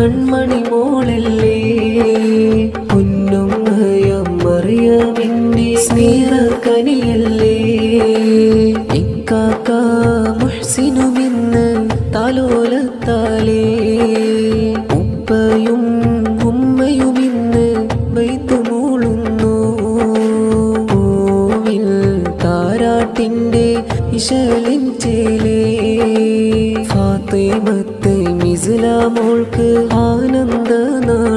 കൺമണി മോളല്ലേ പൊന്നുമ്മയം മറിയമിന്റെ സ്നേഹക്കനിയല്ലേ ഇക്കാക്ക മുഹ്സിനുമിന്ന് താലോലത്താലേ ഉപ്പയും ഉമ്മയുമിന്ന് ബൈത്തുമൂളുന്നു പൂവിൽ താരാട്ടിന്റെ ഇശലിൻ ചേലേ ഫാത്തിമത്ത് മിസ്ല മോൾക്ക് ആനന്ദ നാൾ